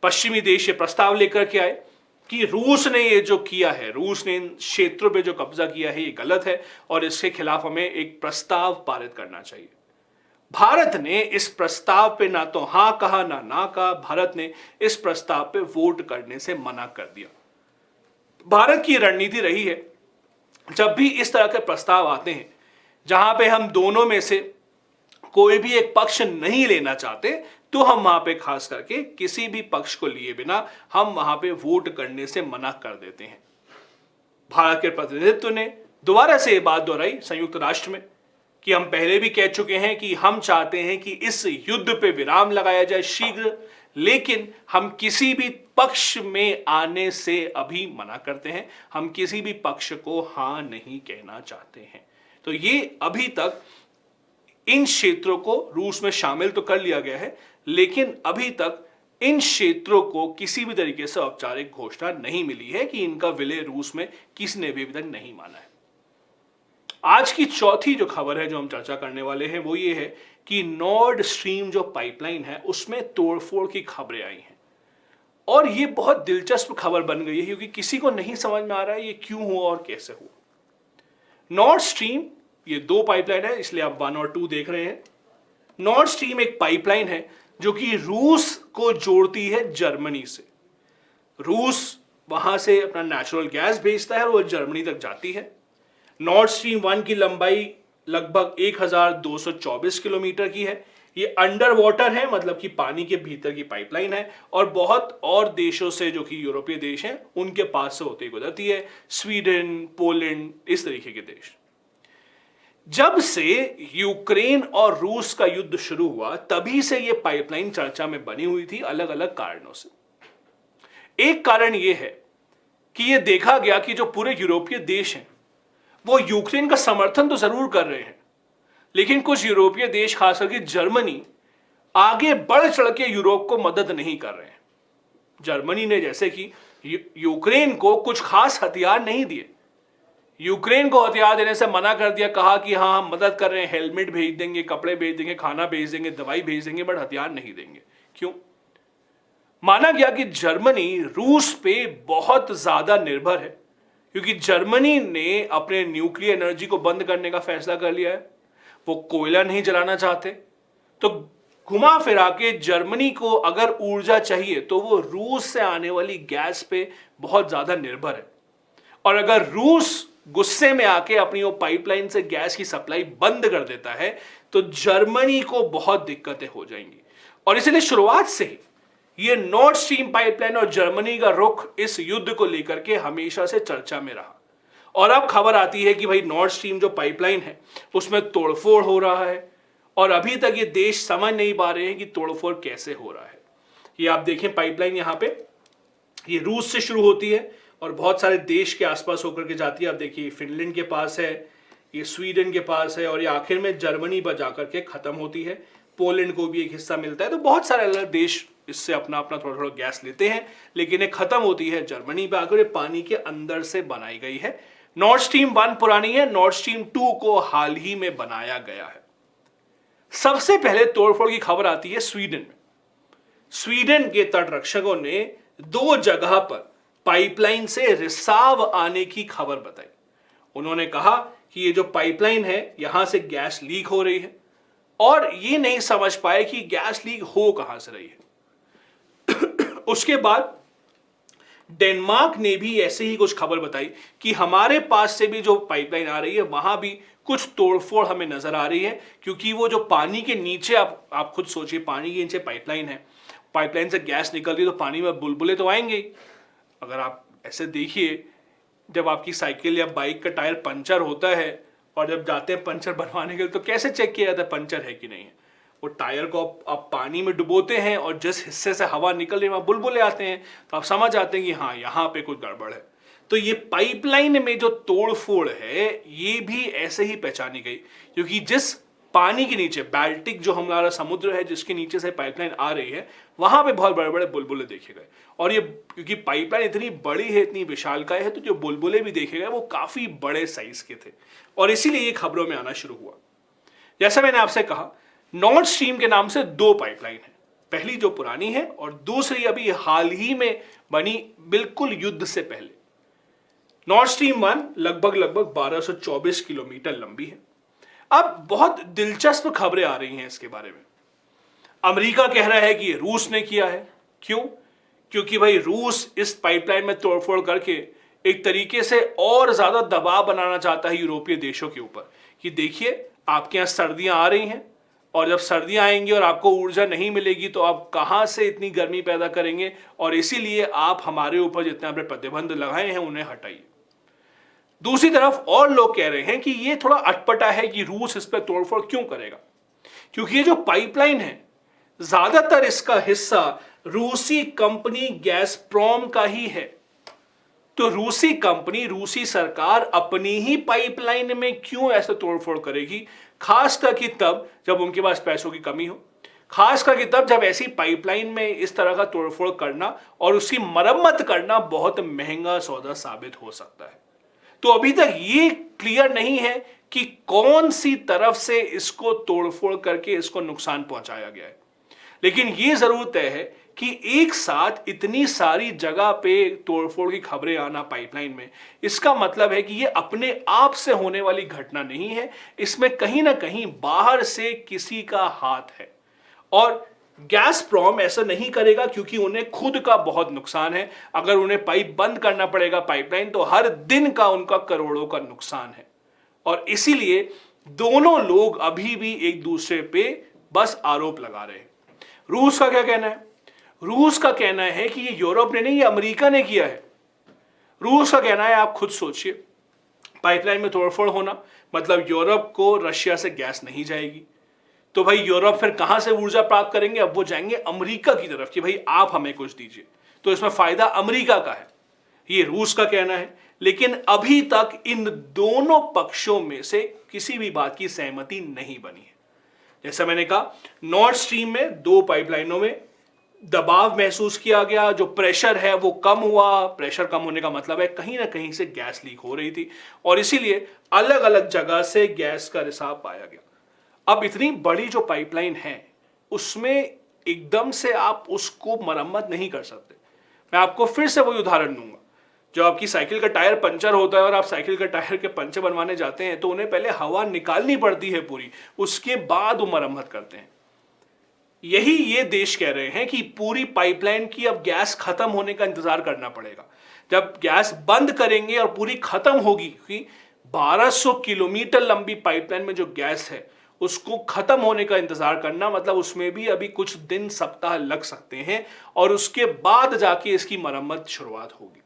पश्चिमी देश ये प्रस्ताव लेकर के आए कि रूस ने ये जो किया है, रूस ने इन क्षेत्रों पे जो कब्जा किया है, ये गलत है और इसके खिलाफ हमें एक प्रस्ताव पारित करना चाहिए। भारत ने इस प्रस्ताव पे ना तो हां कहा ना कहा। भारत ने इस प्रस्ताव पे वोट करने से मना कर दिया। भारत की रणनीति रही है, जब भी इस तरह के प्रस्ताव आते हैं जहां पे हम दोनों में से कोई भी एक पक्ष नहीं लेना चाहते, तो हम वहां पे खास करके किसी भी पक्ष को लिए बिना हम वहां पे वोट करने से मना कर देते हैं। भारत के प्रतिनिधित्व ने दोबारा से ये बात दोहराई संयुक्त राष्ट्र में कि हम पहले भी कह चुके हैं कि हम चाहते हैं कि इस युद्ध पे विराम लगाया जाए शीघ्र, लेकिन हम किसी भी पक्ष में आने से अभी मना करते हैं। हम किसी भी पक्ष को हां नहीं कहना चाहते हैं। तो ये अभी तक इन क्षेत्रों को रूस में शामिल तो कर लिया गया है, लेकिन अभी तक इन क्षेत्रों को किसी भी तरीके से औपचारिक घोषणा नहीं मिली है कि इनका विलय रूस में किसी ने भी अभी तक नहीं माना है। आज की चौथी जो खबर है जो हम चर्चा करने वाले हैं वो ये है कि नॉर्ड स्ट्रीम जो पाइपलाइन है उसमें तोड़फोड़ की खबरें आई हैं। और ये बहुत दिलचस्प खबर बन गई है क्योंकि किसी को नहीं समझ में आ रहा है ये क्यों हुआ और कैसे हुआ। नॉर्ड स्ट्रीम, ये दो पाइपलाइन है इसलिए आप 1 और 2 देख रहे हैं। नॉर्ड स्ट्रीम एक पाइपलाइन है जो कि रूस को जोड़ती है जर्मनी से। रूस वहां से अपना नेचुरल गैस भेजता है और वो जर्मनी तक जाती है। नॉर्ड स्ट्रीम 1 की लंबाई लगभग 1224 किलोमीटर की है। ये अंडर वाटर है, मतलब कि पानी के भीतर की पाइपलाइन है और बहुत और देशों से जो कि यूरोपीय देश हैं उनके पास से होते गुजरती है, स्वीडन, पोलैंड, इस तरीके के देश। जब से यूक्रेन और रूस का युद्ध शुरू हुआ तभी से ये पाइपलाइन चर्चा में बनी हुई थी अलग अलग कारणों से। एक कारण यह है कि यह देखा गया कि जो पूरे यूरोपीय देश हैं वो यूक्रेन का समर्थन तो जरूर कर रहे हैं, लेकिन कुछ यूरोपीय देश खास करके जर्मनी आगे बढ़ चढ़ के यूरोप को मदद नहीं कर रहे हैं। जर्मनी ने जैसे कि यूक्रेन को कुछ खास हथियार नहीं दिए, यूक्रेन को हथियार देने से मना कर दिया, कहा कि हाँ हम मदद कर रहे हैं, हेलमेट भेज देंगे, कपड़े भेज देंगे, खाना भेज देंगे, दवाई भेज देंगे, बट हथियार नहीं देंगे। क्यों? माना गया कि जर्मनी रूस पे बहुत ज्यादा निर्भर है क्योंकि जर्मनी ने अपने न्यूक्लियर एनर्जी को बंद करने का फैसला कर लिया है, वो कोयला नहीं जलाना चाहते। तो घुमा फिरा के जर्मनी को अगर ऊर्जा चाहिए तो वो रूस से आने वाली गैस पे बहुत ज्यादा निर्भर है, और अगर रूस गुस्से में आके अपनी वो पाइपलाइन से गैस की सप्लाई बंद कर देता है तो जर्मनी को बहुत दिक्कतें हो जाएंगी। और इसलिए शुरुआत से ही ये नॉर्ड स्ट्रीम पाइपलाइन और जर्मनी का रुख इस युद्ध को लेकर के हमेशा से चर्चा में रहा। और अब खबर आती है कि भाई नॉर्ड स्ट्रीम जो पाइपलाइन है उसमें तोड़फोड़ हो रहा है और अभी तक ये देश समझ नहीं पा रहे हैं कि तोड़फोड़ कैसे हो रहा है। ये आप देखें पाइपलाइन, यहाँ पे ये रूस से शुरू होती है और बहुत सारे देश के आसपास होकर के जाती है। आप देखिए फिनलैंड के पास है, ये स्वीडन के पास है और ये आखिर में जर्मनी पर जाकर के खत्म होती है। पोलैंड को भी एक हिस्सा मिलता है। तो बहुत सारे अलग देश इससे अपना अपना थोड़ा थोड़ा गैस लेते हैं, लेकिन ये खत्म होती है जर्मनी पे आकर। ये पानी के अंदर से बनाई गई है। नॉर्ड स्ट्रीम 1 पुरानी है, नॉर्ड स्ट्रीम 2 को हाल ही में बनाया गया है। सबसे पहले तोड़फोड़ की खबर आती है स्वीडन में। स्वीडन के तटरक्षकों ने 2 जगह पर पाइपलाइन से रिसाव आने की खबर बताई। उन्होंने कहा कि ये जो पाइपलाइन है यहां से गैस लीक हो रही है, और ये नहीं समझ पाए कि गैस लीक हो कहां से रही है। उसके बाद डेनमार्क ने भी ऐसे ही कुछ खबर बताई कि हमारे पास से भी जो पाइपलाइन आ रही है वहां भी कुछ तोड़फोड़ हमें नजर आ रही है, क्योंकि वो जो पानी के नीचे, आप खुद सोचिए, पानी के नीचे पाइपलाइन है, पाइपलाइन से गैस निकल रही है तो पानी में बुलबुले तो आएंगे। अगर आप ऐसे देखिए, जब आपकी साइकिल या बाइक का टायर पंचर होता है और जब जाते हैं पंचर बनवाने के लिए तो कैसे चेक किया जाता है पंचर है कि नहीं है? वो टायर को आप पानी में डुबोते हैं और जिस हिस्से से हवा निकल रही है वहां बुलबुले आते हैं, तो आप समझ जाते हैं कि हाँ यहाँ पे कुछ गड़बड़ है। तो ये पाइपलाइन में जो तोड़फोड़ है ये भी ऐसे ही पहचानी गई, क्योंकि जिस पानी के नीचे, बाल्टिक जो हमारा समुद्र है जिसके नीचे से पाइपलाइन आ रही है, वहां पे बहुत बड़े बड़े बुलबुले देखे गए। और ये क्योंकि पाइपलाइन इतनी बड़ी है, इतनी विशालकाय है, तो जो बुलबुले भी देखे गए वो काफी बड़े साइज के थे और इसीलिए ये खबरों में आना शुरू हुआ। जैसा मैंने आपसे कहा, नॉर्ड स्ट्रीम के नाम से 2 पाइपलाइन है, पहली जो पुरानी है और दूसरी अभी हाल ही में बनी बिल्कुल युद्ध से पहले। नॉर्ड स्ट्रीम 1 लगभग 1224 किलोमीटर लंबी है। अब बहुत दिलचस्प खबरें आ रही हैं इसके बारे में। अमेरिका कह रहा है कि ये रूस ने किया है। क्यों? क्योंकि भाई रूस इस पाइपलाइन में तोड़फोड़ करके एक तरीके से और ज्यादा दबाव बनाना चाहता है यूरोपीय देशों के ऊपर कि देखिए आपके यहां सर्दियां आ रही हैं और जब सर्दियां आएंगी और आपको ऊर्जा नहीं मिलेगी तो आप कहां से इतनी गर्मी पैदा करेंगे, और इसीलिए आप हमारे ऊपर जितने आपने प्रतिबंध लगाए हैं उन्हें हटाइए। दूसरी तरफ और लोग कह रहे हैं कि ये थोड़ा अटपटा है कि रूस इस पर तोड़फोड़ क्यों करेगा, क्योंकि ये जो पाइपलाइन है ज्यादातर इसका हिस्सा रूसी कंपनी गैसप्रोम का ही है। तो रूसी कंपनी, रूसी सरकार अपनी ही पाइपलाइन में क्यों ऐसे तोड़फोड़ करेगी, खास करके तब जब उनके पास पैसों की कमी हो, खास करके तब जब ऐसी पाइपलाइन में इस तरह का तोड़फोड़ करना और उसकी मरम्मत करना बहुत महंगा सौदा साबित हो सकता है। तो अभी तक ये क्लियर नहीं है कि कौन सी तरफ से इसको तोड़फोड़ करके इसको नुकसान पहुंचाया गया है। लेकिन यह जरूर तय है कि एक साथ इतनी सारी जगह पे तोड़फोड़ की खबरें आना पाइपलाइन में, इसका मतलब है कि यह अपने आप से होने वाली घटना नहीं है, इसमें कहीं ना कहीं बाहर से किसी का हाथ है। और गैसप्रॉम ऐसा नहीं करेगा क्योंकि उन्हें खुद का बहुत नुकसान है। अगर उन्हें पाइप बंद करना पड़ेगा पाइपलाइन, तो हर दिन का उनका करोड़ों का नुकसान है। और इसीलिए दोनों लोग अभी भी एक दूसरे पे बस आरोप लगा रहे हैं। रूस का क्या कहना है? रूस का कहना है कि ये यूरोप ने नहीं, ये अमेरिका ने किया है। रूस का कहना है, आप खुद सोचिए, पाइपलाइन में तोड़फोड़ होना मतलब यूरोप को रशिया से गैस नहीं जाएगी, तो भाई यूरोप फिर कहां से ऊर्जा प्राप्त करेंगे? अब वो जाएंगे अमेरिका की तरफ कि भाई आप हमें कुछ दीजिए, तो इसमें फायदा अमेरिका का है। ये रूस का कहना है। लेकिन अभी तक इन दोनों पक्षों में से किसी भी बात की सहमति नहीं बनी है। जैसा मैंने कहा, नॉर्थ स्ट्रीम में 2 पाइपलाइनों में दबाव महसूस किया गया, जो प्रेशर है वो कम हुआ। प्रेशर कम होने का मतलब है कहीं ना कहीं से गैस लीक हो रही थी और इसीलिए अलग अलग जगह से गैस का रिसाव पाया गया। अब इतनी बड़ी जो पाइपलाइन है उसमें एकदम से आप उसको मरम्मत नहीं कर सकते। मैं आपको फिर से वही उदाहरण दूंगा, जो आपकी साइकिल का टायर पंचर होता है और आप साइकिल का टायर के पंचर बनवाने जाते हैं तो उन्हें पहले हवा निकालनी पड़ती है पूरी, उसके बाद वो मरम्मत करते हैं। यही ये देश कह रहे हैं कि पूरी पाइपलाइन की अब गैस खत्म होने का इंतजार करना पड़ेगा। जब गैस बंद करेंगे और पूरी खत्म होगी, क्योंकि 1200 किलोमीटर लंबी पाइपलाइन में जो गैस है उसको खत्म होने का इंतजार करना मतलब उसमें भी अभी कुछ दिन सप्ताह लग सकते हैं और उसके बाद जाके इसकी मरम्मत शुरुआत होगी।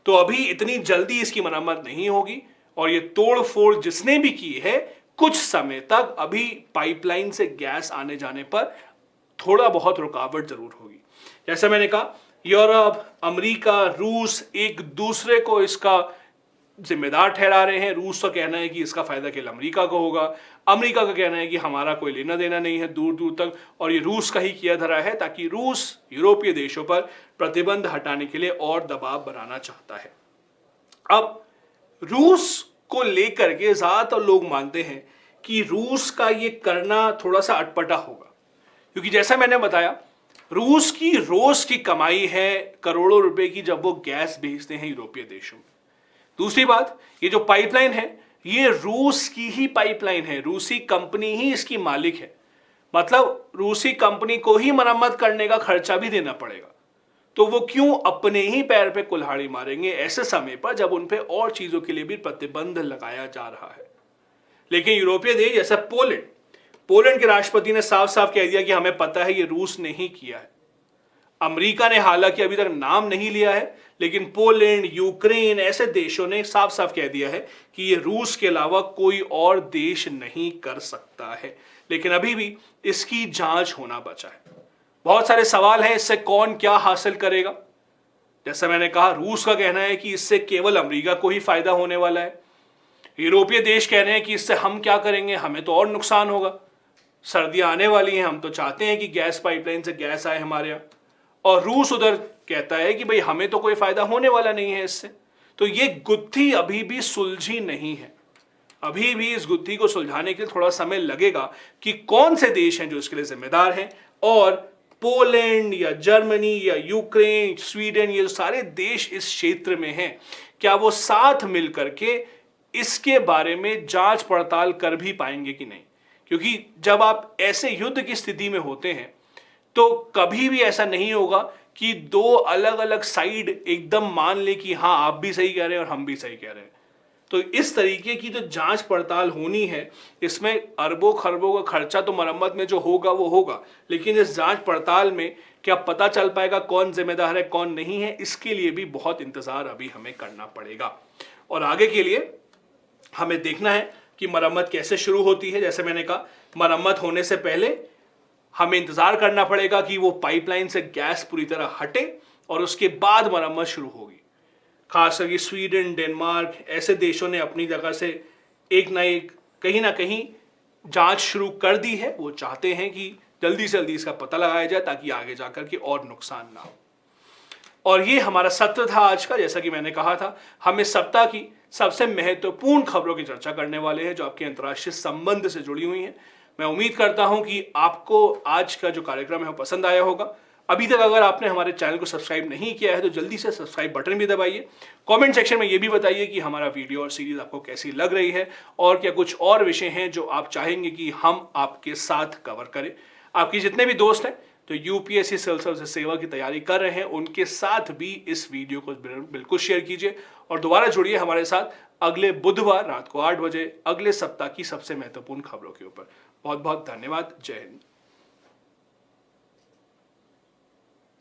तो अभी इतनी जल्दी इसकी मरम्मत नहीं होगी और ये तोड़ फोड़ जिसने भी की है, कुछ समय तक अभी पाइपलाइन से गैस आने जाने पर थोड़ा बहुत रुकावट जरूर होगी। जैसे मैंने कहा, यूरोप, अमेरिका, रूस एक दूसरे को इसका जिम्मेदार ठहरा रहे हैं। रूस का कहना है कि इसका फायदा केवल अमेरिका को होगा, अमेरिका का कहना है कि हमारा कोई लेना देना नहीं है दूर दूर तक, और ये रूस का ही किया धरा है ताकि रूस यूरोपीय देशों पर प्रतिबंध हटाने के लिए और दबाव बनाना चाहता है। अब रूस को लेकर के ज्यादातर लोग मानते हैं कि रूस का ये करना थोड़ा सा अटपटा होगा, क्योंकि जैसा मैंने बताया, रूस की रोज की कमाई है करोड़ों रुपए की जब वो गैस भेजते हैं यूरोपीय देशों में। दूसरी बात, ये जो पाइपलाइन है ये रूस की ही पाइपलाइन है, रूसी कंपनी ही इसकी मालिक है, मतलब रूसी कंपनी को ही मरम्मत करने का खर्चा भी देना पड़ेगा। तो वो क्यों अपने ही पैर पे कुल्हाड़ी मारेंगे ऐसे समय पर जब उन पे और चीजों के लिए भी प्रतिबंध लगाया जा रहा है। लेकिन यूरोपीय देश जैसे पोलैंड के राष्ट्रपति ने साफ साफ कह दिया कि हमें पता है ये रूस ने ही किया है। अमेरिका ने हालांकि अभी तक नाम नहीं लिया है, लेकिन पोलैंड, यूक्रेन ऐसे देशों ने साफ साफ कह दिया है कि ये रूस के अलावा कोई और देश नहीं कर सकता है। लेकिन अभी भी इसकी जांच होना बचा है। बहुत सारे सवाल हैं, इससे कौन क्या हासिल करेगा। जैसा मैंने कहा, रूस का कहना है कि इससे केवल अमेरिका को ही फायदा होने वाला है। यूरोपीय देश कह रहे हैं कि इससे हम क्या करेंगे, हमें तो और नुकसान होगा, सर्दियां आने वाली हैं, हम तो चाहते हैं कि गैस पाइपलाइन से गैस आए हमारे यहाँ। और रूस उधर कहता है कि भाई हमें तो कोई फायदा होने वाला नहीं है इससे। तो ये गुत्थी अभी भी सुलझी नहीं है। अभी भी इस गुत्थी को सुलझाने के लिए थोड़ा समय लगेगा कि कौन से देश हैं जो इसके लिए जिम्मेदार हैं, और पोलैंड या जर्मनी या यूक्रेन, स्वीडन, ये सारे देश इस क्षेत्र में हैं, क्या वो साथ मिलकर के इसके बारे में जांच पड़ताल कर भी पाएंगे कि नहीं। क्योंकि जब आप ऐसे युद्ध की स्थिति में होते हैं तो कभी भी ऐसा नहीं होगा कि 2 अलग अलग साइड एकदम मान ले कि हाँ आप भी सही कह रहे हैं और हम भी सही कह रहे हैं। तो इस तरीके की जो जांच पड़ताल होनी है, इसमें अरबों खरबों का खर्चा तो मरम्मत में जो होगा वो होगा, लेकिन इस जांच पड़ताल में क्या पता चल पाएगा कौन जिम्मेदार है कौन नहीं है, इसके लिए भी बहुत इंतजार अभी हमें करना पड़ेगा। और आगे के लिए हमें देखना है कि मरम्मत कैसे शुरू होती है। जैसे मैंने कहा, मरम्मत होने से पहले हमें इंतजार करना पड़ेगा कि वो पाइपलाइन से गैस पूरी तरह हटे और उसके बाद मरम्मत शुरू होगी। खास करके स्वीडन, डेनमार्क ऐसे देशों ने अपनी जगह से एक ना एक कहीं ना कहीं जांच शुरू कर दी है। वो चाहते हैं कि जल्दी से जल्दी इसका पता लगाया जाए ताकि आगे जाकर के और नुकसान ना हो। और ये हमारा सत्र था आज का। जैसा कि मैंने कहा था, हम इस सप्ताह की सबसे महत्वपूर्ण खबरों की चर्चा करने वाले हैं जो आपके अंतर्राष्ट्रीय संबंध से जुड़ी हुई हैं। मैं उम्मीद करता हूं कि आपको आज का जो कार्यक्रम है वो पसंद आया होगा। अभी तक अगर आपने हमारे चैनल को सब्सक्राइब नहीं किया है तो जल्दी से सब्सक्राइब बटन भी दबाइए। कमेंट सेक्शन में ये भी बताइए कि हमारा वीडियो और सीरीज आपको कैसी लग रही है और क्या कुछ और विषय हैं जो आप चाहेंगे कि हम आपके साथ कवर करें। आपके जितने भी दोस्त हैं तो यूपीएससी सिविल सर्विस सेवा की तैयारी कर रहे हैं उनके साथ भी इस वीडियो को बिल्कुल शेयर कीजिए और दोबारा जुड़िए हमारे साथ अगले बुधवार रात को 8 बजे अगले सप्ताह की सबसे महत्वपूर्ण खबरों के ऊपर। बहुत बहुत धन्यवाद। जय हिंद।